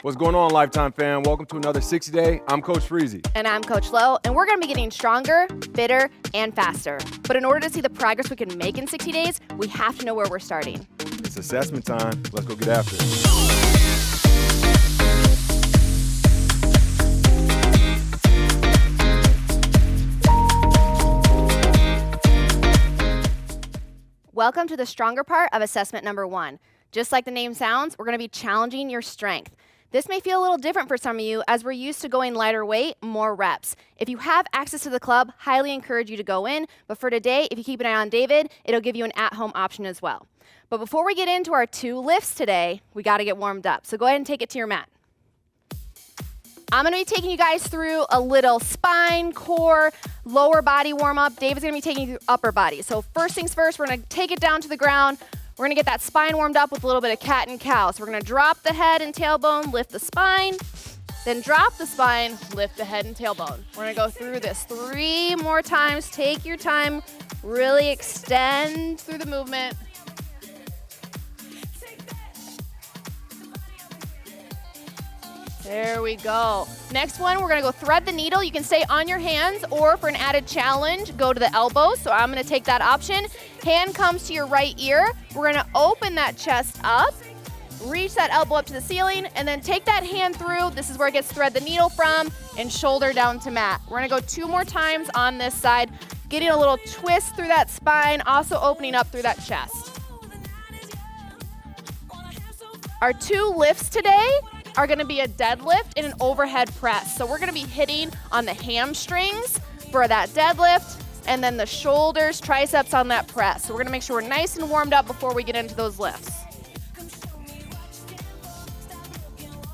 What's going on, Lifetime fam? Welcome to another 60-day. I'm Coach Freezy. And I'm Coach Lowe, and we're going to be getting stronger, fitter, and faster. But in order to see the progress we can make in 60 days, we have to know where we're starting. It's assessment time. Let's go get after it. Welcome to the stronger part of assessment number 1. Just like the name sounds, we're going to be challenging your strength. This may feel a little different for some of you as we're used to going lighter weight, more reps. If you have access to the club, highly encourage you to go in. But for today, if you keep an eye on David, it'll give you an at-home option as well. But before we get into our 2 lifts today, we got to get warmed up. So go ahead and take it to your mat. I'm going to be taking you guys through a little spine, core, lower body warm-up. David's going to be taking you through upper body. So first things first, we're going to take it down to the ground. We're going to get that spine warmed up with a little bit of cat and cow. So we're going to drop the head and tailbone, lift the spine, then drop the spine, lift the head and tailbone. We're going to go through this 3 more times. Take your time, really extend through the movement. There we go. Next one, we're gonna go thread the needle. You can stay on your hands, or for an added challenge, go to the elbows. So I'm gonna take that option. Hand comes to your right ear. We're gonna open that chest up, reach that elbow up to the ceiling, and then take that hand through. This is where it gets thread the needle from, and shoulder down to mat. We're gonna go 2 more times on this side, getting a little twist through that spine, also opening up through that chest. Our 2 lifts today are going to be a deadlift and an overhead press. So we're going to be hitting on the hamstrings for that deadlift and then the shoulders, triceps on that press. So we're going to make sure we're nice and warmed up before we get into those lifts.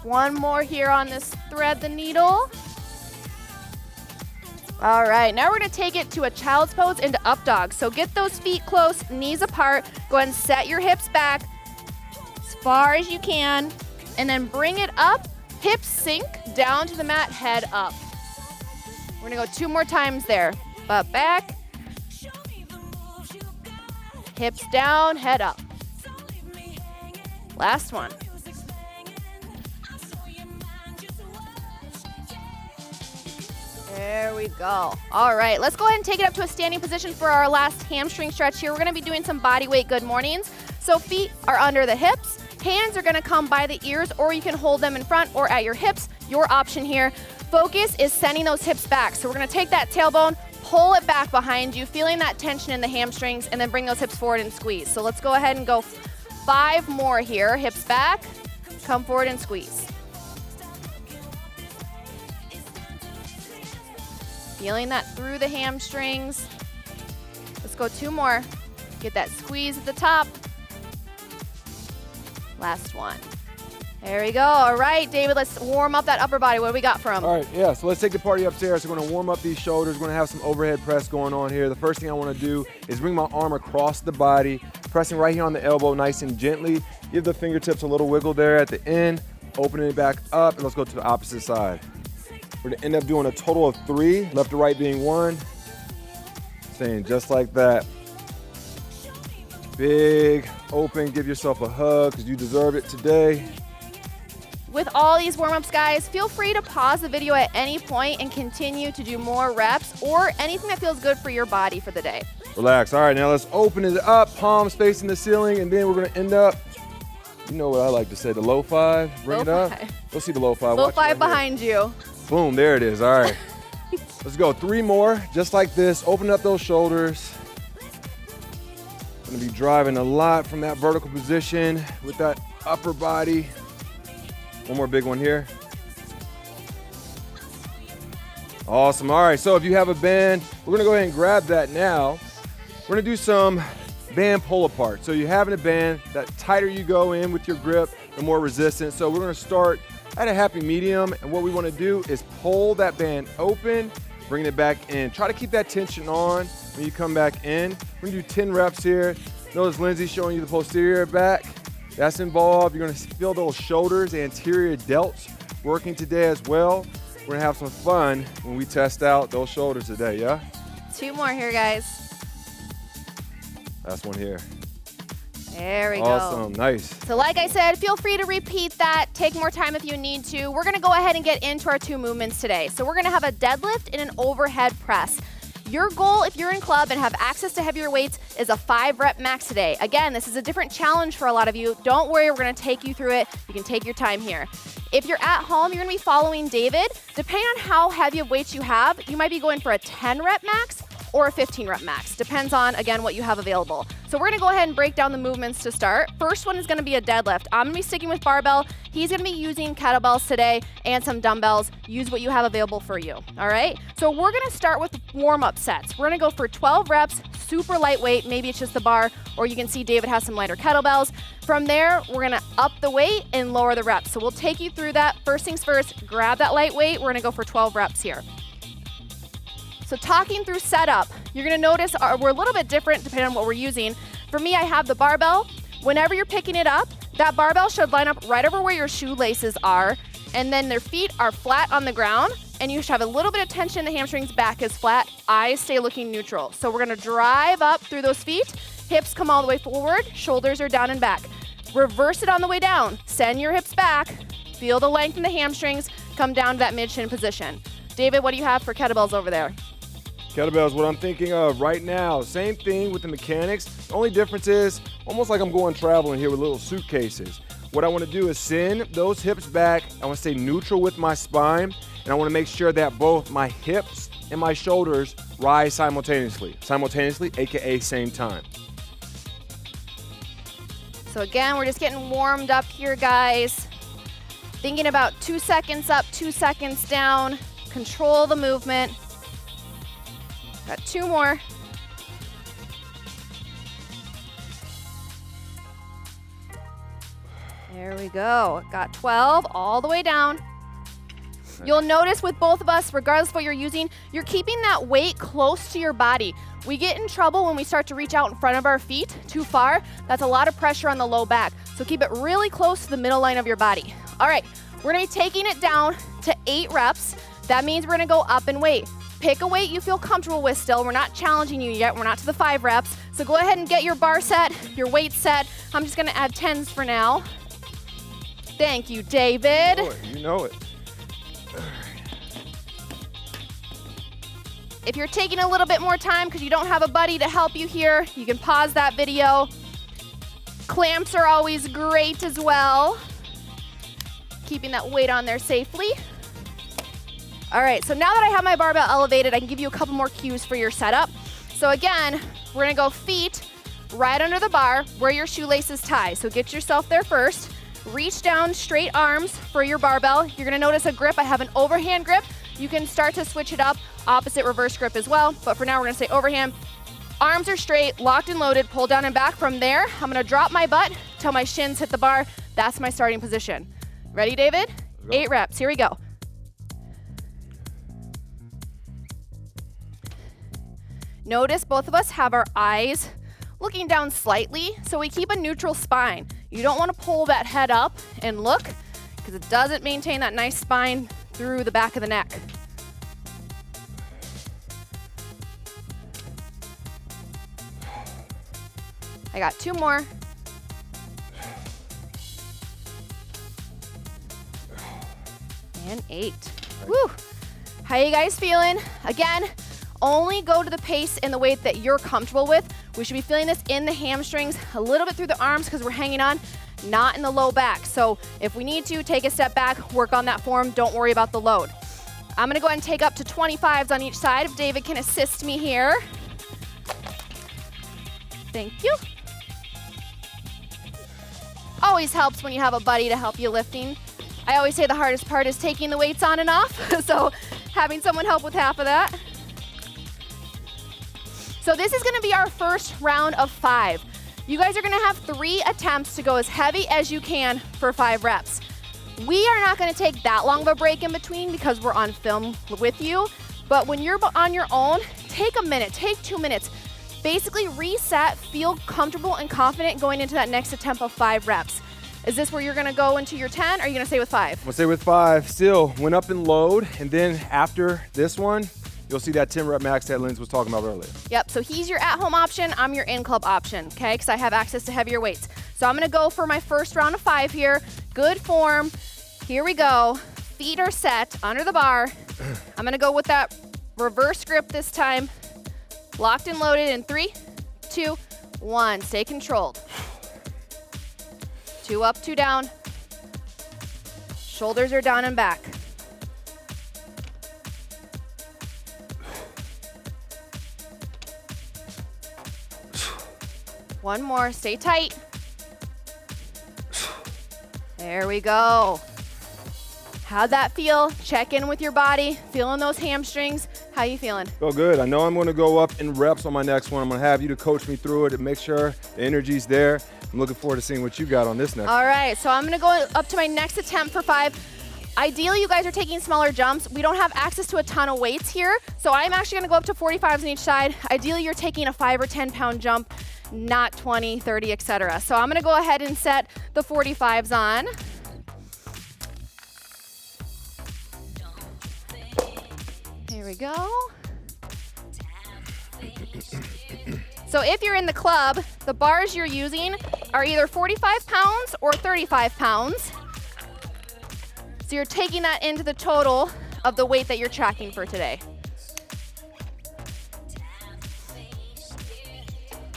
One more here on this thread the needle. All right, now we're going to take it to a child's pose into up dog. So get those feet close, knees apart. Go ahead and set your hips back as far as you can. And then bring it up, hips sink, down to the mat, head up. We're gonna go 2 more times there. Butt back, hips down, head up. Last one. There we go. All right, let's go ahead and take it up to a standing position for our last hamstring stretch here. We're gonna be doing some body weight good mornings. So feet are under the hips. Hands are gonna come by the ears, or you can hold them in front or at your hips. Your option here. Focus is sending those hips back. So we're gonna take that tailbone, pull it back behind you, feeling that tension in the hamstrings, and then bring those hips forward and squeeze. So let's go ahead and go 5 more here. Hips back, come forward and squeeze. Feeling that through the hamstrings. Let's go 2 more. Get that squeeze at the top. Last one. There we go. All right, David, let's warm up that upper body. What do we got for him? All right, yeah, so let's take the party upstairs. So we're going to warm up these shoulders. We're going to have some overhead press going on here. The first thing I want to do is bring my arm across the body, pressing right here on the elbow nice and gently. Give the fingertips a little wiggle there at the end, opening it back up, and let's go to the opposite side. We're going to end up doing a total of 3, left to right being 1. Staying just like that. Big, open, give yourself a hug because you deserve it today. With all these warm-ups, guys, feel free to pause the video at any point and continue to do more reps or anything that feels good for your body for the day. Relax. All right, now let's open it up, palms facing the ceiling, and then we're going to end up, you know what I like to say, the low 5. Bring it up. Let's see the low 5. Low 5 behind you. Boom, there it is. All right. Let's go 3 more, just like this. Open up those shoulders. Going to be driving a lot from that vertical position with that upper body. One more big one here. Awesome. All right, so if you have a band, we're going to go ahead and grab that now. We're going to do some band pull apart. So you're having a band, that tighter you go in with your grip, the more resistant. So we're going to start at a happy medium, and what we want to do is pull that band open, bring it back in. Try to keep that tension on when you come back in. We're going to do 10 reps here. Notice Lindsay showing you the posterior back. That's involved. You're going to feel those shoulders, anterior delts working today as well. We're going to have some fun when we test out those shoulders today, yeah? 2 more here, guys. Last one here. There we go. Awesome, nice. So like I said, feel free to repeat that. Take more time if you need to. We're gonna go ahead and get into our 2 movements today. So we're gonna have a deadlift and an overhead press. Your goal, if you're in club and have access to heavier weights, is a 5-rep max today. Again, this is a different challenge for a lot of you. Don't worry, we're gonna take you through it. You can take your time here. If you're at home, you're gonna be following David. Depending on how heavy of weights you have, you might be going for a 10-rep max or a 15-rep max. Depends on, again, what you have available. So we're gonna go ahead and break down the movements to start. First one is gonna be a deadlift. I'm gonna be sticking with barbell. He's gonna be using kettlebells today and some dumbbells. Use what you have available for you, all right? So we're gonna start with warm-up sets. We're gonna go for 12 reps, super lightweight, maybe it's just the bar, or you can see David has some lighter kettlebells. From there, we're gonna up the weight and lower the reps. So we'll take you through that. First things first, grab that light weight. We're gonna go for 12 reps here. So talking through setup, you're gonna notice we're a little bit different depending on what we're using. For me, I have the barbell. Whenever you're picking it up, that barbell should line up right over where your shoelaces are, and then their feet are flat on the ground, and you should have a little bit of tension in the hamstrings, back is flat, eyes stay looking neutral. So we're gonna drive up through those feet, hips come all the way forward, shoulders are down and back. Reverse it on the way down, send your hips back, feel the length in the hamstrings, come down to that mid-shin position. David, what do you have for kettlebells over there? Kettlebells, what I'm thinking of right now. Same thing with the mechanics. The only difference is almost like I'm going traveling here with little suitcases. What I want to do is send those hips back. I want to stay neutral with my spine, and I want to make sure that both my hips and my shoulders rise simultaneously. Simultaneously, AKA same time. So again, we're just getting warmed up here, guys. Thinking about 2 seconds up, 2 seconds down. Control the movement. Got 2 more. There we go. Got 12 all the way down. You'll notice with both of us, regardless of what you're using, you're keeping that weight close to your body. We get in trouble when we start to reach out in front of our feet too far. That's a lot of pressure on the low back. So keep it really close to the middle line of your body. All right, we're gonna be taking it down to 8 reps. That means we're gonna go up in weight. Pick a weight you feel comfortable with still. We're not challenging you yet. We're not to the 5 reps. So go ahead and get your bar set, your weight set. I'm just gonna add 10s for now. Thank you, David. You know it. If you're taking a little bit more time because you don't have a buddy to help you here, you can pause that video. Clamps are always great as well. Keeping that weight on there safely. All right, so now that I have my barbell elevated, I can give you a couple more cues for your setup. So again, we're gonna go feet right under the bar where your shoelaces tie. So get yourself there first. Reach down, straight arms for your barbell. You're gonna notice a grip. I have an overhand grip. You can start to switch it up, opposite reverse grip as well. But for now, we're gonna say overhand. Arms are straight, locked and loaded, pull down and back. From there, I'm gonna drop my butt till my shins hit the bar. That's my starting position. Ready, David? 8 reps, here we go. Notice both of us have our eyes looking down slightly, so we keep a neutral spine. You don't want to pull that head up and look, because it doesn't maintain that nice spine through the back of the neck. I got 2 more. And 8. Woo! How you guys feeling? Again, only go to the pace and the weight that you're comfortable with. We should be feeling this in the hamstrings, a little bit through the arms because we're hanging on, not in the low back. So if we need to, take a step back, work on that form. Don't worry about the load. I'm gonna go ahead and take up to 25s on each side. If David can assist me here. Thank you. Always helps when you have a buddy to help you lifting. I always say the hardest part is taking the weights on and off, so having someone help with half of that. So this is gonna be our first round of 5. You guys are gonna have 3 attempts to go as heavy as you can for 5 reps. We are not gonna take that long of a break in between because we're on film with you, but when you're on your own, take a minute, take 2 minutes. Basically reset, feel comfortable and confident going into that next attempt of 5 reps. Is this where you're gonna go into your 10, or are you gonna stay with 5? I'm gonna stay with 5. Still, went up and load, and then after this one, you'll see that 10 rep max that Lindsay was talking about earlier. Yep, so he's your at-home option, I'm your in-club option, okay? Because I have access to heavier weights. So I'm gonna go for my first round of 5 here. Good form. Here we go. Feet are set under the bar. I'm gonna go with that reverse grip this time. Locked and loaded in 3, 2, 1. Stay controlled. 2 up, 2 down. Shoulders are down and back. One more, stay tight. There we go. How'd that feel? Check in with your body. Feeling those hamstrings. How you feeling? Feel good. I know I'm going to go up in reps on my next one. I'm going to have you to coach me through it and make sure the energy's there. I'm looking forward to seeing what you got on this next. All right, so I'm going to go up to my next attempt for 5. Ideally, you guys are taking smaller jumps. We don't have access to a ton of weights here, so I'm actually going to go up to 45s on each side. Ideally, you're taking a 5 or 10 pound jump, not 20, 30, etc. So I'm going to go ahead and set the 45s on. Here we go. So if you're in the club, the bars you're using are either 45 pounds or 35 pounds. So you're taking that into the total of the weight that you're tracking for today.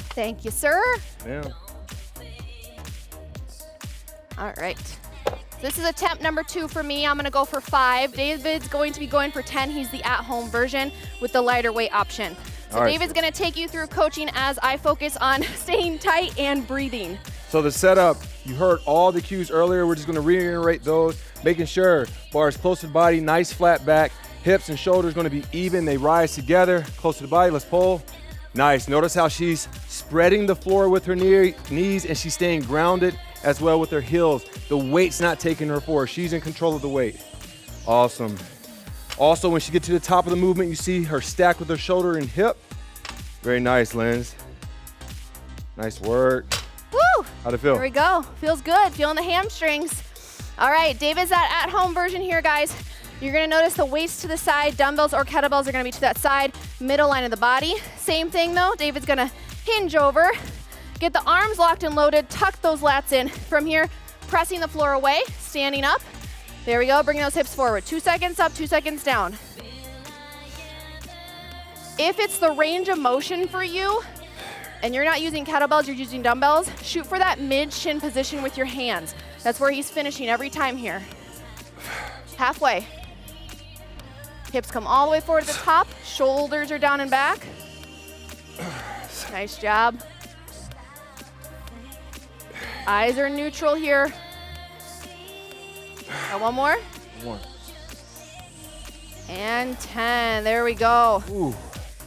Thank you, sir. Yeah. All right. This is attempt number 2 for me. I'm gonna go for 5. David's going to be going for 10. He's the at-home version with the lighter weight option. So right, David's gonna take you through coaching as I focus on staying tight and breathing. So the setup, you heard all the cues earlier. We're just going to reiterate those, making sure bars close to the body, nice flat back, hips and shoulders going to be even. They rise together, close to the body. Let's pull. Nice. Notice how she's spreading the floor with her knees and she's staying grounded as well with her heels. The weight's not taking her forward. She's in control of the weight. Awesome. Also, when she gets to the top of the movement, you see her stack with her shoulder and hip. Very nice, Linz. Nice work. Woo! How'd it feel? Here we go. Feels good. Feeling the hamstrings. All right, David's that at-home version here, guys. You're gonna notice the weights to the side, dumbbells or kettlebells are gonna be to that side, middle line of the body. Same thing though, David's gonna hinge over, get the arms locked and loaded, tuck those lats in. From here, pressing the floor away, standing up. There we go, bringing those hips forward. 2 seconds up, 2 seconds down. If it's the range of motion for you, and you're not using kettlebells, you're using dumbbells, shoot for that mid-shin position with your hands. That's where he's finishing every time here. Halfway. Hips come all the way forward to the top, shoulders are down and back. Nice job. Eyes are neutral here. Got one more. One. And 10, there we go. Ooh.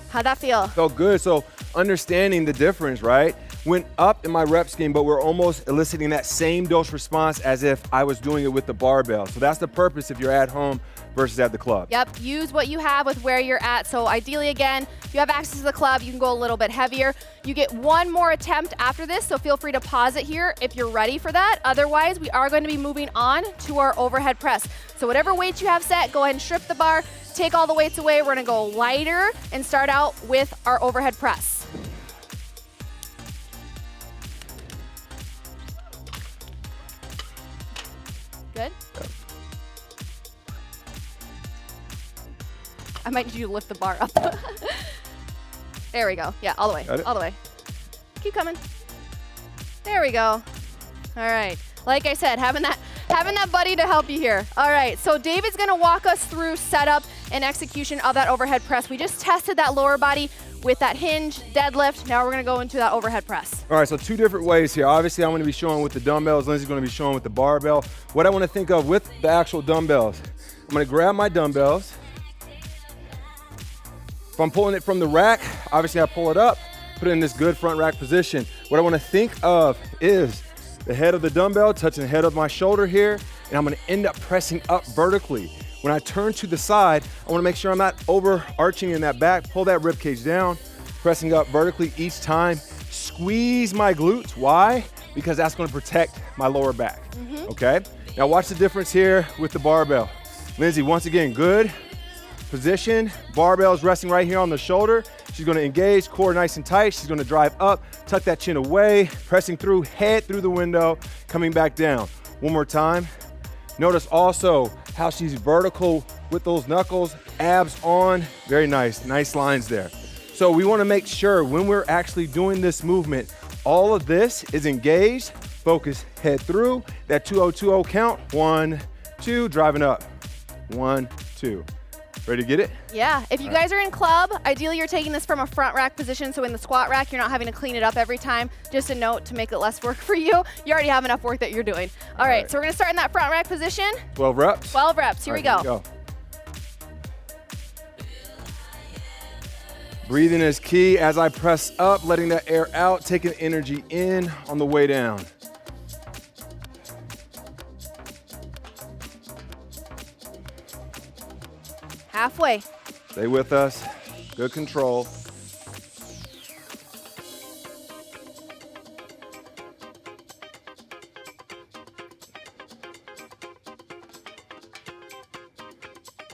How'd that feel? Felt good. So understanding the difference, right? Went up in my rep scheme, but we're almost eliciting that same dose response as if I was doing it with the barbell. So that's the purpose if you're at home versus at the club. Yep, use what you have with where you're at. So ideally, again, if you have access to the club, you can go a little bit heavier. You get one more attempt after this, so feel free to pause it here if you're ready for that. Otherwise, we are going to be moving on to our overhead press. So whatever weights you have set, go ahead and strip the bar, take all the weights away. We're gonna go lighter and start out with our overhead press. Good? I might need you to lift the bar up. There we go. Yeah, all the way. All the way. Keep coming. There we go. All right. Like I said, having that buddy to help you here. All right. So David's gonna walk us through setup and execution of that overhead press. We just tested that lower body with that hinge, deadlift. Now we're gonna go into that overhead press. All right, so 2 different ways here. Obviously, I'm gonna be showing with the dumbbells. Lindsay's gonna be showing with the barbell. What I wanna think of with the actual dumbbells, I'm gonna grab my dumbbells. If I'm pulling it from the rack, obviously I pull it up, put it in this good front rack position. What I wanna think of is the head of the dumbbell touching the head of my shoulder here, and I'm gonna end up pressing up vertically. When I turn to the side, I wanna make sure I'm not overarching in that back, pull that rib cage down, pressing up vertically each time. Squeeze my glutes, why? Because that's gonna protect my lower back, okay? Now watch the difference here with the barbell. Lindsay, once again, good, position. Barbell's resting right here on the shoulder. She's gonna engage, core nice and tight. She's gonna drive up, tuck that chin away, pressing through, head through the window, coming back down. One more time. Notice also how she's vertical with those knuckles, abs on. Very nice, nice lines there. So we wanna make sure when we're actually doing this movement, all of this is engaged. Focus, head through, that 2-0-2-0 count. 1, 2, driving up. 1, 2. Ready to get it? Yeah, if you guys are in club, ideally you're taking this from a front rack position, so in the squat rack, you're not having to clean it up every time. Just a note to make it less work for you. You already have enough work that you're doing. All right, so we're gonna start in that front rack position. 12 reps. 12 reps, here we go. Breathing is key as I press up, letting that air out, taking energy in on the way down. Halfway. Stay with us. Good control.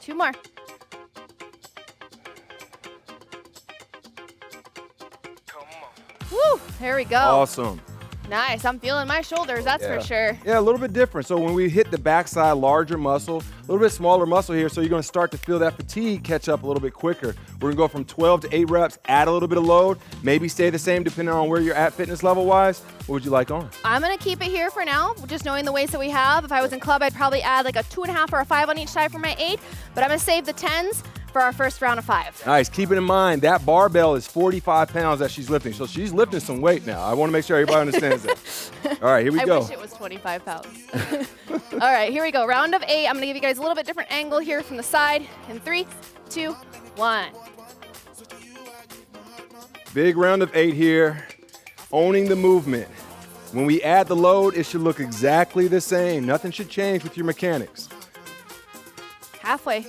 Two more. Woo, there we go. Awesome. Nice, I'm feeling my shoulders, that's for sure. Yeah, a little bit different. So when we hit the backside, larger muscle, a little bit smaller muscle here, so you're gonna start to feel that fatigue catch up a little bit quicker. We're gonna go from 12 to 8 reps, add a little bit of load, maybe stay the same depending on where you're at fitness level-wise. What would you like on? I'm gonna keep it here for now, just knowing the weights that we have. If I was in club, I'd probably add like a 2.5 or a 5 on each side for my 8, but I'm gonna save the 10s for our first round of 5. Nice, keeping in mind, that barbell is 45 pounds that she's lifting, so she's lifting some weight now. I wanna make sure everybody understands that. All right, here we go. I wish it was 25 pounds. All right, here we go, round of 8. I'm gonna give you guys a little bit different angle here from the side. In 3, 2, 1. Big round of 8 here, owning the movement. When we add the load, it should look exactly the same. Nothing should change with your mechanics. Halfway.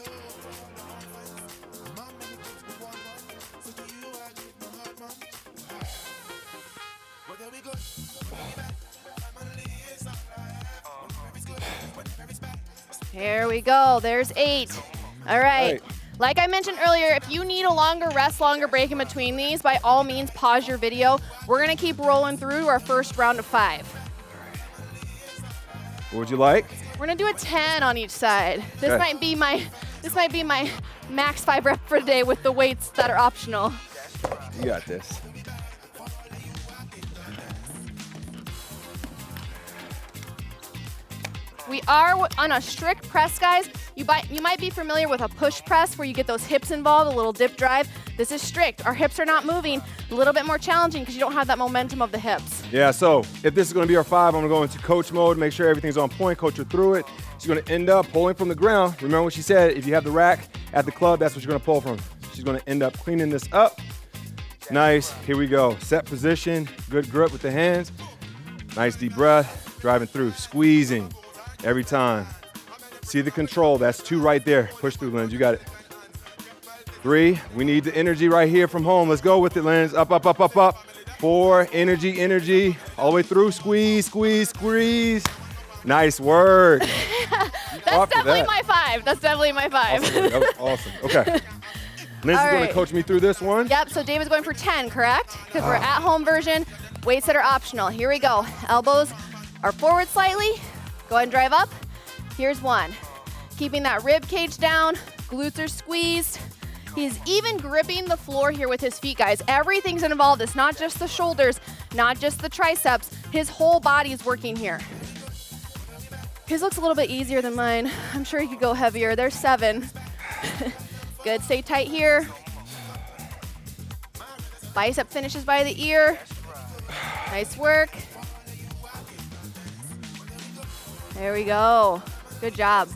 There we go, there's 8. All right. Like I mentioned earlier, if you need a longer rest, longer break in between these, by all means, pause your video. We're gonna keep rolling through to our first round of 5. What would you like? We're gonna do a 10 on each side. This might be my max 5 rep for today with the weights that are optional. You got this. We are on a strict press, guys. You might be familiar with a push press where you get those hips involved, a little dip drive. This is strict. Our hips are not moving. A little bit more challenging because you don't have that momentum of the hips. Yeah, so if this is gonna be our 5, I'm gonna go into coach mode, make sure everything's on point, coach her through it. She's gonna end up pulling from the ground. Remember what she said, if you have the rack at the club, that's what you're gonna pull from. She's gonna end up cleaning this up. Nice, here we go. Set position, good grip with the hands. Nice deep breath, driving through, squeezing every time. See the control, that's 2 right there. Push through, Lens, you got it. 3, we need the energy right here from home. Let's go with it, Lens, up, up, up, up, up. 4, energy, energy, all the way through, squeeze, squeeze, squeeze. Nice work. That's definitely my 5. That's definitely my 5. Awesome. That was awesome, okay. Lynn's gonna coach me through this one. Yep, so David's going for 10, correct? Because we're at home version, weights that are optional. Here we go. Elbows are forward slightly. Go ahead and drive up. Here's 1. Keeping that rib cage down, glutes are squeezed. He's even gripping the floor here with his feet, guys. Everything's involved. It's not just the shoulders, not just the triceps. His whole body is working here. His looks a little bit easier than mine. I'm sure he could go heavier. There's 7. Good, stay tight here. Bicep finishes by the ear. Nice work. There we go. Good job.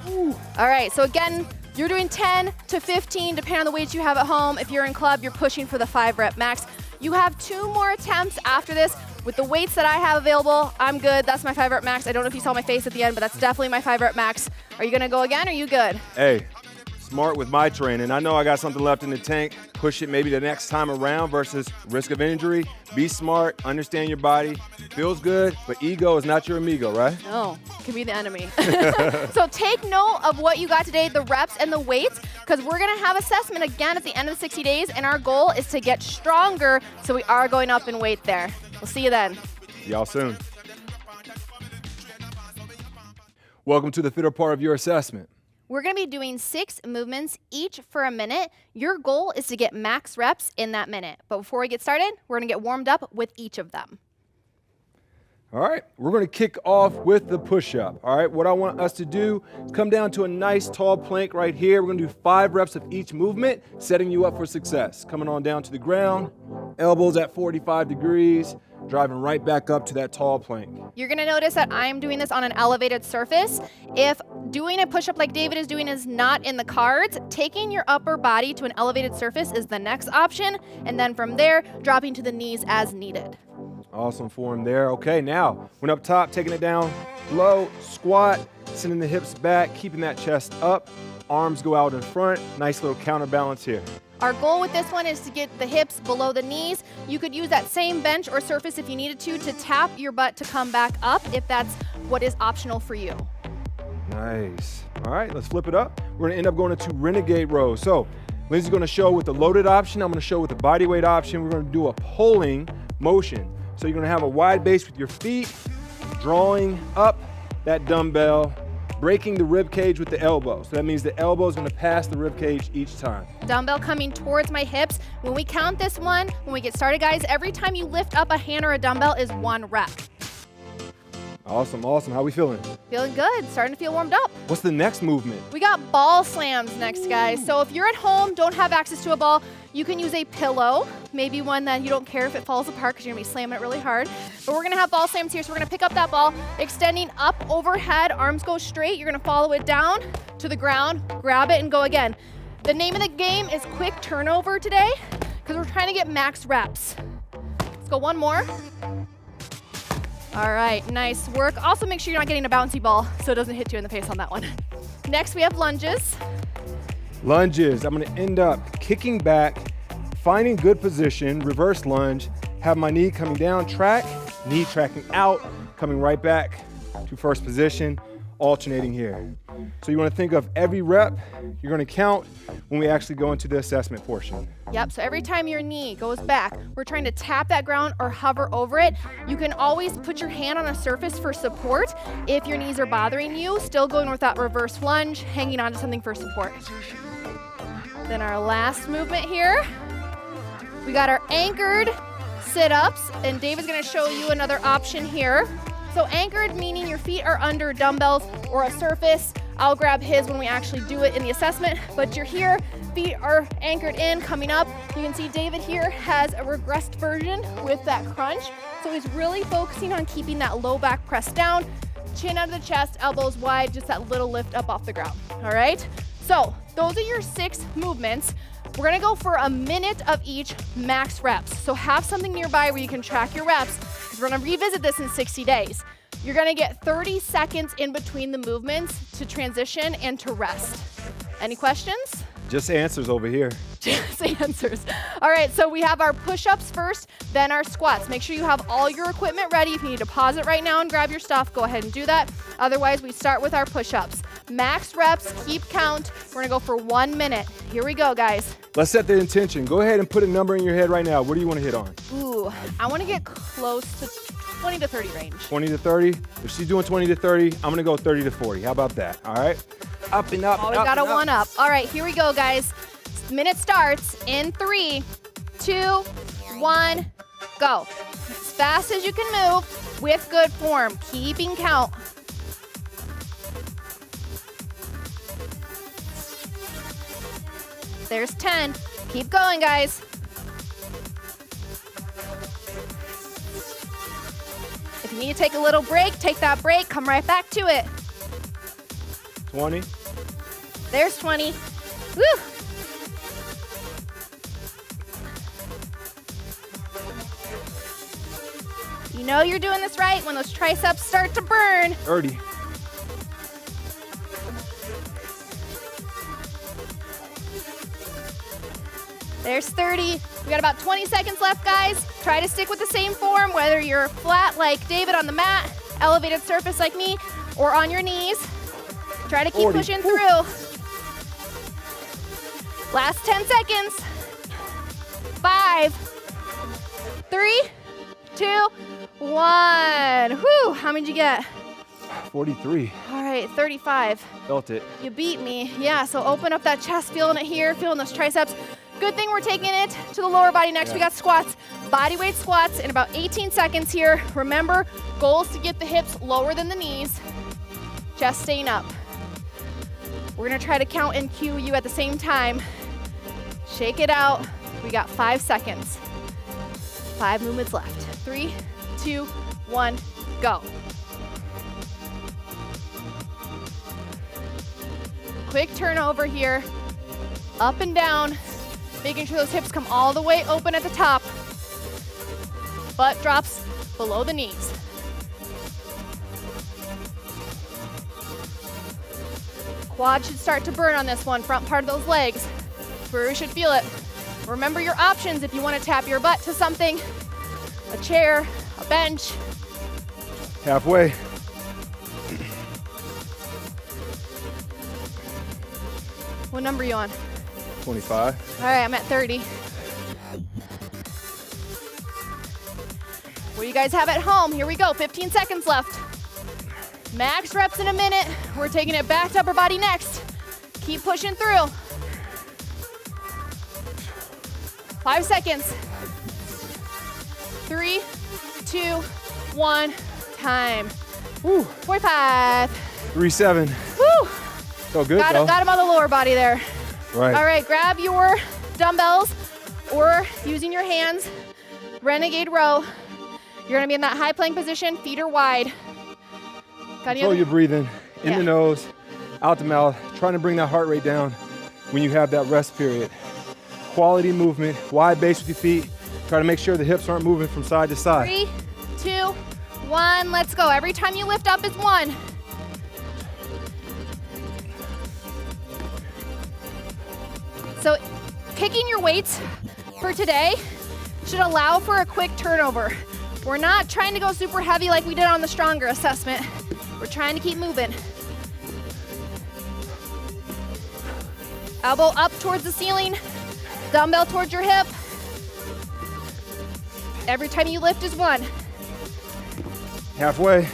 All right, so again, you're doing 10 to 15, depending on the weights you have at home. If you're in club, you're pushing for the 5 rep max. You have 2 more attempts after this. With the weights that I have available, I'm good. That's my 5 rep max. I don't know if you saw my face at the end, but that's definitely my 5 rep max. Are you gonna go again, or are you good? Hey, smart with my training. I know I got something left in the tank. Push it maybe the next time around versus risk of injury. Be smart, understand your body. Feels good, but ego is not your amigo, right? No, it can be the enemy. So take note of what you got today, the reps and the weights, because we're going to have assessment again at the end of the 60 days, and our goal is to get stronger, so we are going up in weight there. We'll see you then. Y'all soon. Welcome to the fitter part of your assessment. We're going to be doing 6 movements, each for a minute. Your goal is to get max reps in that minute. But before we get started, we're going to get warmed up with each of them. All right, we're going to kick off with the push-up. All right, what I want us to do is come down to a nice tall plank right here. We're going to do 5 reps of each movement, setting you up for success. Coming on down to the ground, elbows at 45 degrees, driving right back up to that tall plank. You're going to notice that I'm doing this on an elevated surface. If doing a push-up like David is doing is not in the cards, taking your upper body to an elevated surface is the next option, and then from there, dropping to the knees as needed. Awesome form there. Okay, now, when up top, taking it down low, squat, sending the hips back, keeping that chest up, arms go out in front, nice little counterbalance here. Our goal with this one is to get the hips below the knees. You could use that same bench or surface if you needed to tap your butt to come back up if that's what is optional for you. Nice. All right, let's flip it up. We're gonna end up going into renegade rows. So Lindsay's gonna show with the loaded option. I'm gonna show with the body weight option. We're gonna do a pulling motion. So you're gonna have a wide base with your feet, drawing up that dumbbell, breaking the rib cage with the elbow. So that means the elbow is gonna pass the rib cage each time. Dumbbell coming towards my hips. When we count this one, when we get started, guys, every time you lift up a hand or a dumbbell is 1 rep. Awesome, awesome. How we feeling? Feeling good, starting to feel warmed up. What's the next movement? We got ball slams next, guys. So if you're at home, don't have access to a ball, you can use a pillow, maybe one that you don't care if it falls apart because you're gonna be slamming it really hard. But we're gonna have ball slams here, so we're gonna pick up that ball, extending up overhead, arms go straight. You're gonna follow it down to the ground, grab it, and go again. The name of the game is quick turnover today because we're trying to get max reps. Let's go one more. All right, nice work. Also make sure you're not getting a bouncy ball so it doesn't hit you in the face on that one. Next, we have lunges. Lunges. I'm gonna end up kicking back, finding good position, reverse lunge, have my knee coming down, track, knee tracking out, coming right back to first position, alternating here. So you wanna think of every rep, you're gonna count when we actually go into the assessment portion. Yep, so every time your knee goes back, we're trying to tap that ground or hover over it. You can always put your hand on a surface for support if your knees are bothering you, still going with that reverse lunge, hanging onto something for support. Then our last movement here, we got our anchored sit-ups, and David's gonna show you another option here. So anchored meaning your feet are under dumbbells or a surface. I'll grab his when we actually do it in the assessment, but you're here, feet are anchored in, coming up. You can see David here has a regressed version with that crunch. So he's really focusing on keeping that low back pressed down, chin under the chest, elbows wide, just that little lift up off the ground, all right? So those are your 6 movements. We're gonna go for a minute of each, max reps. So have something nearby where you can track your reps, because we're gonna revisit this in 60 days. You're gonna get 30 seconds in between the movements to transition and to rest. Any questions? Just answers over here. Just answers. All right, so we have our push-ups first, then our squats. Make sure you have all your equipment ready. If you need to pause it right now and grab your stuff, go ahead and do that. Otherwise, we start with our push-ups. Max reps, keep count. We're gonna go for 1 minute. Here we go, guys. Let's set the intention. Go ahead and put a number in your head right now. What do you wanna hit on? Ooh, I wanna get close to 20 to 30 range. 20 to 30? If she's doing 20 to 30, I'm gonna go 30 to 40. How about that, all right? Up and up, Always up got a and up. 1 up. All right, here we go, guys. Minute starts in 3, 2, 1, go. As fast as you can move with good form, keeping count. There's 10. Keep going, guys. If you need to take a little break, take that break. Come right back to it. 20. There's 20. Woo! You know you're doing this right when those triceps start to burn. 30. There's 30. We got about 20 seconds left, guys. Try to stick with the same form, whether you're flat like David on the mat, elevated surface like me, or on your knees. Try to keep 40. pushing through. Last 10 seconds. 5, 3, 2, 1. Whew, how many did you get? 43. All right, 35. Felt it. You beat me. Yeah, so open up that chest, feeling it here, feeling those triceps. Good thing we're taking it to the lower body next. Yeah. We got squats, body weight squats in about 18 seconds here. Remember, goal is to get the hips lower than the knees. Chest staying up. We're gonna try to count and cue you at the same time. Shake it out. We got 5 seconds. 5 movements left. 3, 2, 1, go. Quick turnover here. Up and down. Making sure those hips come all the way open at the top. Butt drops below the knees. Quad should start to burn on this one, front part of those legs. That's where we should feel it. Remember your options if you want to tap your butt to something. A chair, a bench. Halfway. What number are you on? 25. All right, I'm at 30. What do you guys have at home? Here we go, 15 seconds left. Max reps in a minute. We're taking it back to upper body next. Keep pushing through. 5 seconds. 3, 2, 1, time. Woo. 45. 3-7. Woo! Felt good Got though. him on the lower body there. Right. All right, grab your dumbbells or using your hands, renegade row. You're gonna be in that high plank position, feet are wide. Got any Control other? your breathing in Yeah. the nose, out the mouth, trying to bring that heart rate down when you have that rest period. Quality movement, wide base with your feet. Try to make sure the hips aren't moving from side to side. 3, 2, 1, let's go. Every time you lift up is 1. So picking your weights for today should allow for a quick turnover. We're not trying to go super heavy like we did on the stronger assessment. We're trying to keep moving. Elbow up towards the ceiling, dumbbell towards your hip. Every time you lift is 1. Halfway.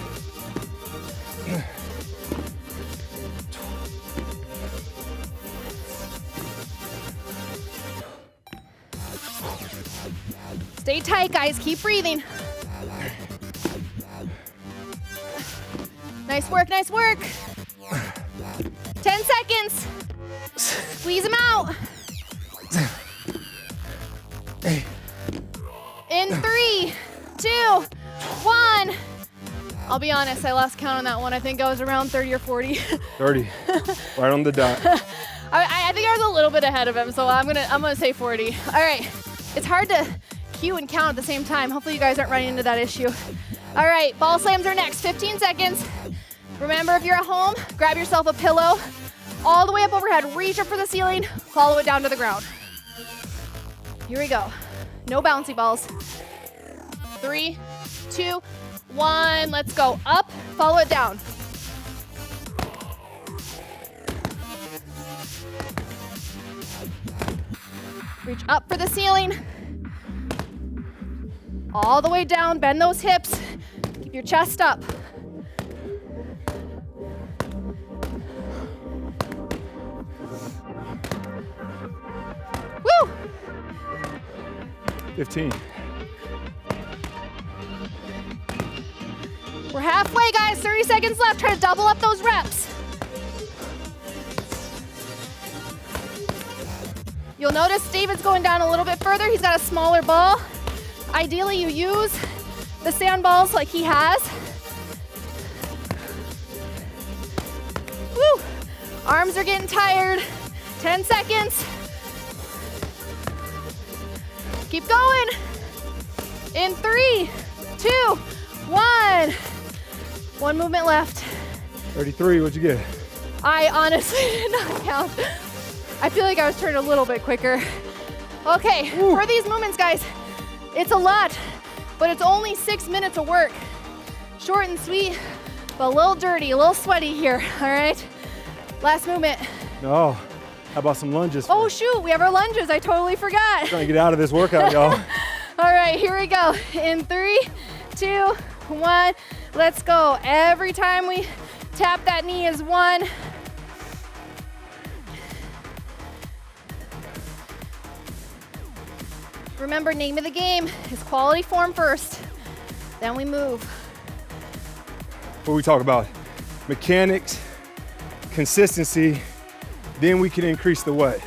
Stay tight, guys. Keep breathing. Nice work, nice work. 10 seconds. Squeeze them out. In 3, 2, 1. I'll be honest, I lost count on that one. I think I was around 30 or 40. 30. Right on the dot. I think I was a little bit ahead of him, so I'm gonna say 40. All right, it's hard to cue and count at the same time. Hopefully you guys aren't running into that issue. All right, ball slams are next, 15 seconds. Remember, if you're at home, grab yourself a pillow, all the way up overhead, reach up for the ceiling, follow it down to the ground. Here we go. No bouncy balls. 3, 2, 1, let's go. Up, follow it down. Reach up for the ceiling. All the way down, bend those hips. Keep your chest up. Woo! 15. We're halfway, guys. 30 seconds left. Try to double up those reps. You'll notice David's going down a little bit further. He's got a smaller ball. Ideally, you use the sandballs like he has. Woo! Arms are getting tired. 10 seconds. Keep going. In 3, 2, 1. One movement left. 33, what'd you get? I honestly did not count. I feel like I was turning a little bit quicker. Okay, for these movements, guys, it's a lot, but it's only 6 minutes of work. Short and sweet, but a little dirty, a little sweaty here, all right? Last movement. No, how about some lunges? Oh shoot, we have our lunges, I totally forgot. Trying to get out of this workout, y'all. All right, here we go. In 3, 2, 1, let's go. Every time we tap that knee is 1. Remember, name of the game is quality form first, then we move. What we talk about, mechanics, consistency, then we can increase the what?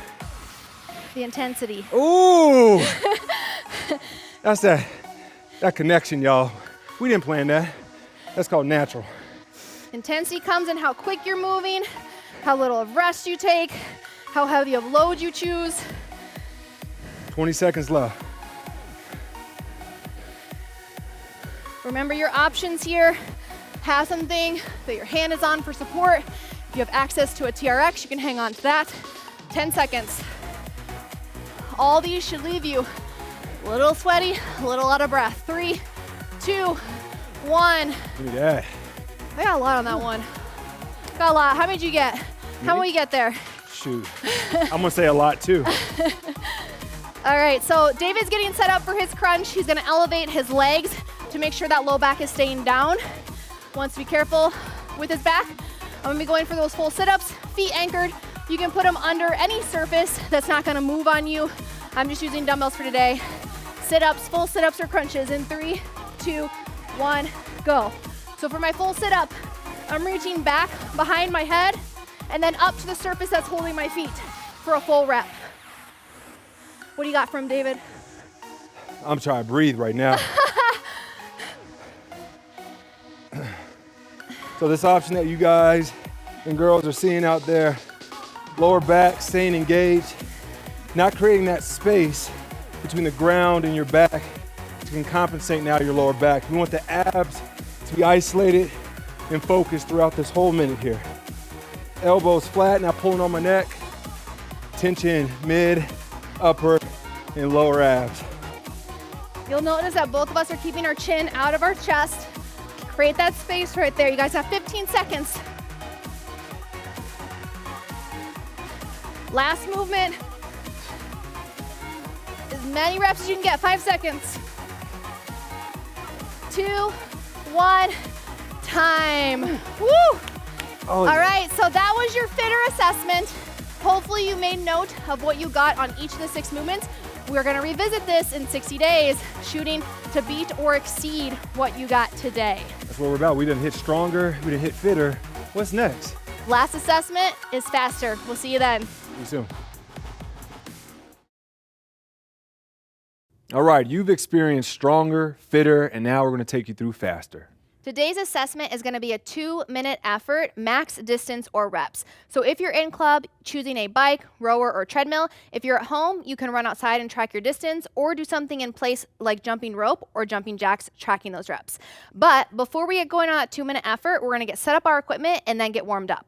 The intensity. Ooh! That's that connection, y'all. We didn't plan that. That's called natural. Intensity comes in how quick you're moving, how little of rest you take, how heavy of load you choose. 20 seconds left. Remember your options here. Have something that your hand is on for support. If you have access to a TRX, you can hang on to that. 10 seconds. All these should leave you a little sweaty, a little out of breath. 3, 2, 1. Give me that. I got a lot on that one. Got a lot. How many did you get? How many you get there? Shoot. I'm gonna say a lot too. All right, so David's getting set up for his crunch. He's gonna elevate his legs to make sure that low back is staying down. Wants to be careful with his back. I'm gonna be going for those full sit-ups, feet anchored. You can put them under any surface that's not gonna move on you. I'm just using dumbbells for today. Sit-ups, full sit-ups or crunches in 3, 2, 1, go. So for my full sit-up, I'm reaching back behind my head and then up to the surface that's holding my feet for a full rep. What do you got from David? I'm trying to breathe right now. So this option that you guys and girls are seeing out there, lower back, staying engaged, not creating that space between the ground and your back to can compensate now your lower back. We want the abs to be isolated and focused throughout this whole minute here. Elbows flat, now pulling on my neck. Tension mid, upper, and lower abs. You'll notice that both of us are keeping our chin out of our chest. Create that space right there. You guys have 15 seconds. Last movement. As many reps as you can get, 5 seconds. 2, 1, time. Woo! All right, so that was your fitter assessment. Hopefully you made note of what you got on each of the 6 movements. We're gonna revisit this in 60 days, shooting to beat or exceed what you got today. That's what we're about. We didn't hit stronger, we didn't hit fitter. What's next? Last assessment is faster. We'll see you then. See you soon. All right, you've experienced stronger, fitter, and now we're gonna take you through faster. Today's assessment is going to be a 2-minute effort, max distance or reps. So if you're in club, choosing a bike, rower, or treadmill. If you're at home, you can run outside and track your distance or do something in place like jumping rope or jumping jacks, tracking those reps. But before we get going on that 2-minute effort, we're going to get set up our equipment and then get warmed up.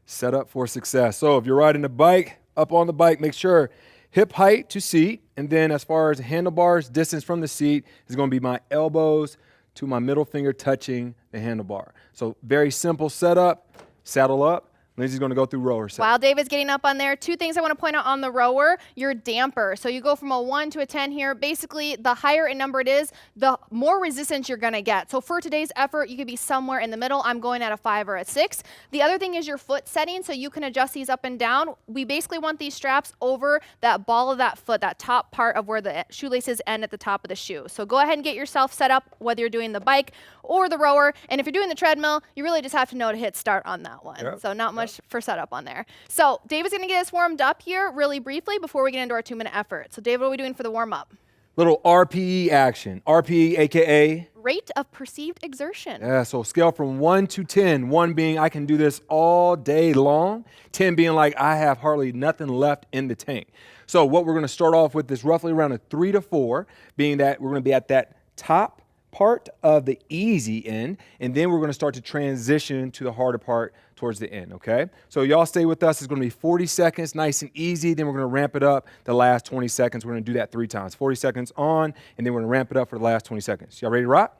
Set up for success. So if you're riding a bike, up on the bike, make sure hip height to seat. And then as far as handlebars, distance from the seat is going to be my elbows to my middle finger touching the handlebar. So very simple setup, saddle up. Lindsay's gonna go through rower set. While David's getting up on there, 2 things I wanna point out on the rower, your damper. So you go from a 1 to a 10 here. Basically, the higher in number it is, the more resistance you're gonna get. So for today's effort, you could be somewhere in the middle. I'm going at a 5 or a 6. The other thing is your foot setting, so you can adjust these up and down. We basically want these straps over that ball of that foot, that top part of where the shoelaces end at the top of the shoe. So go ahead and get yourself set up, whether you're doing the bike or the rower. And if you're doing the treadmill, you really just have to know to hit start on that one. Yep. So not much for setup on there. So David's gonna get us warmed up here really briefly before we get into our 2-minute effort. So David, what are we doing for the warm up? Little RPE action. RPE, AKA? Rate of perceived exertion. Yeah, so scale from 1 to 10. 1 being I can do this all day long. 10 being like I have hardly nothing left in the tank. So what we're gonna start off with is roughly around a 3 to 4, being that we're gonna be at that top part of the easy end, and then we're going to start to transition to the harder part towards the end, okay? So y'all stay with us. It's going to be 40 seconds, nice and easy. Then we're going to ramp it up the last 20 seconds. We're going to do that 3 times. 40 seconds on, and then we're going to ramp it up for the last 20 seconds. Y'all ready to rock?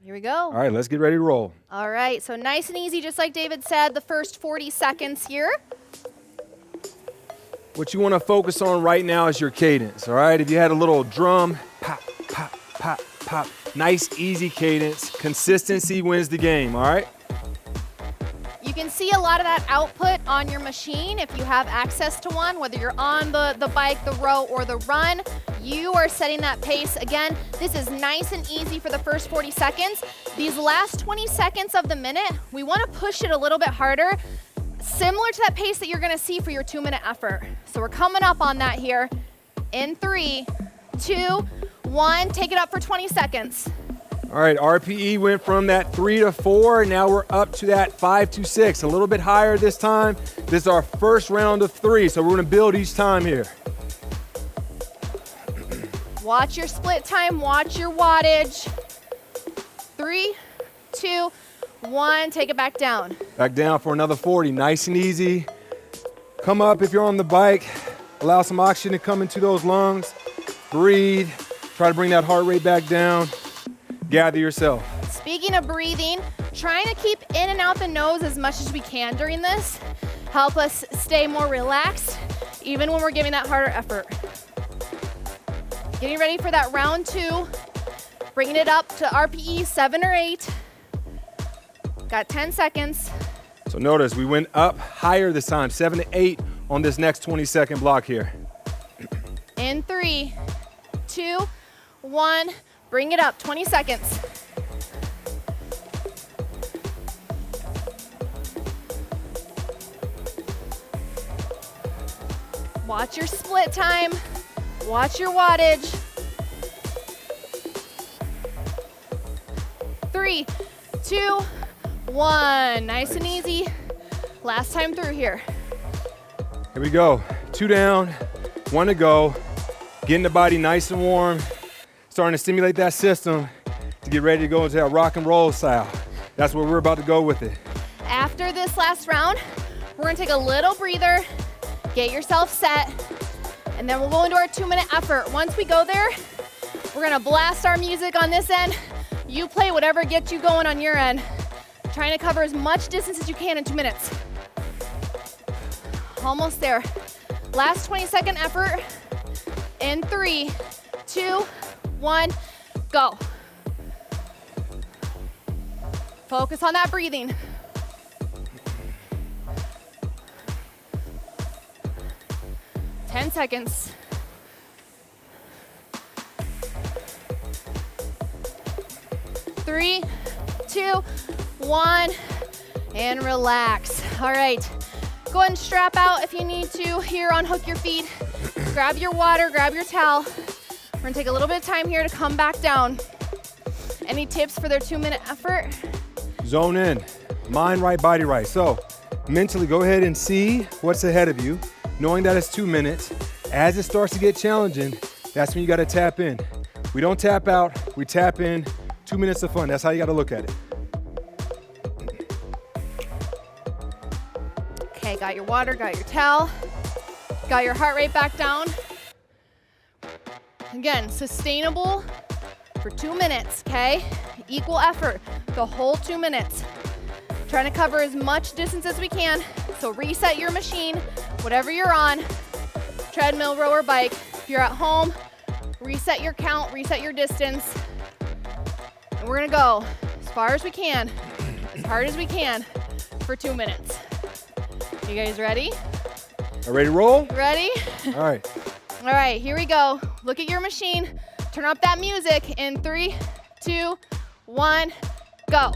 Here we go. All right, let's get ready to roll. All right, so nice and easy, just like David said, the first 40 seconds here. What you want to focus on right now is your cadence, all right? If you had a little drum, pop, pop, pop, pop, nice, easy cadence. Consistency wins the game, all right? You can see a lot of that output on your machine if you have access to one, whether you're on the bike, the row, or the run. You are setting that pace. Again, this is nice and easy for the first 40 seconds. These last 20 seconds of the minute, we want to push it a little bit harder, similar to that pace that you're going to see for your 2-minute effort. So we're coming up on that here in 3, 2, 1. Take it up for 20 seconds. All right, RPE went from that 3 to 4. Now we're up to that 5 to 6, a little bit higher this time. This is our first round of 3, so we're going to build each time here. Watch your split time, watch your wattage. 3, 2, 1, take it back down. Back down for another 40, nice and easy. Come up if you're on the bike. Allow some oxygen to come into those lungs. Breathe, try to bring that heart rate back down. Gather yourself. Speaking of breathing, trying to keep in and out the nose as much as we can during this. Help us stay more relaxed, even when we're giving that harder effort. Getting ready for that round 2, bringing it up to RPE 7 or 8. Got 10 seconds. So notice we went up higher this time, 7 to 8 on this next 20-second block here. In 3, 2, 1, bring it up, 20 seconds. Watch your split time. Watch your wattage. 3, 2, 1. Nice and easy. Last time through here. Here we go. 2 down, 1 to go. Getting the body nice and warm. Starting to stimulate that system to get ready to go into that rock and roll style. That's where we're about to go with it. After this last round, we're gonna take a little breather, get yourself set, and then we'll go into our 2-minute effort. Once we go there, we're gonna blast our music on this end. You play whatever gets you going on your end. Trying to cover as much distance as you can in 2 minutes. Almost there. Last 20-second effort in 3, 2, 1, go. Focus on that breathing. Ten seconds. 3, 2, 1, and relax. All right, go ahead and strap out if you need to. Here, unhook your feet. Grab your water, grab your towel. We're gonna take a little bit of time here to come back down. Any tips for their 2-minute effort? Zone in, mind right, body right. So mentally go ahead and see what's ahead of you, knowing that it's 2 minutes. As it starts to get challenging, that's when you gotta tap in. We don't tap out, we tap in. 2 minutes of fun, that's how you gotta look at it. Okay, got your water, got your towel, got your heart rate back down. Again, sustainable for 2 minutes, okay? Equal effort, the whole 2 minutes. Trying to cover as much distance as we can. So reset your machine, whatever you're on, treadmill, row, or bike. If you're at home, reset your count, reset your distance. And we're gonna go as far as we can, as hard as we can for 2 minutes. You guys ready? Are ready to roll? Ready? All right. All right, here we go. Look at your machine. Turn up that music in 3, 2, 1, go.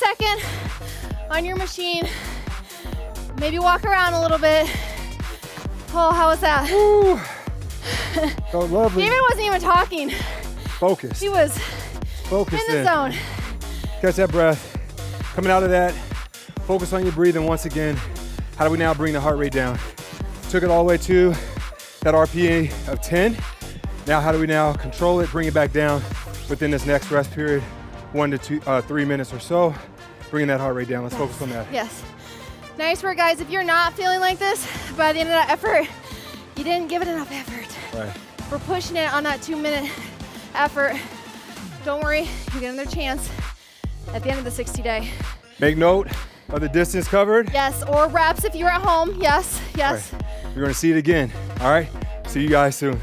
second on your machine. Maybe walk around a little bit. Oh, how was that? Woo. So lovely. David wasn't even talking. Focus. He was Focus in the zone. Catch that breath. Coming out of that, focus on your breathing once again. How do we now bring the heart rate down? Took it all the way to that RPE of 10. Now how do we now control it, bring it back down within this next rest period, 1 to 3 minutes or so, bringing that heart rate down. Let's focus on that. Yes. Nice work, guys. If you're not feeling like this by the end of that effort, you didn't give it enough effort. Right. We're pushing it on that 2-minute effort. Don't worry, you get another chance at the end of the 60-day. Make note of the distance covered. Yes, or reps if you're at home. Yes, yes. Right. You're gonna see it again, all right? See you guys soon.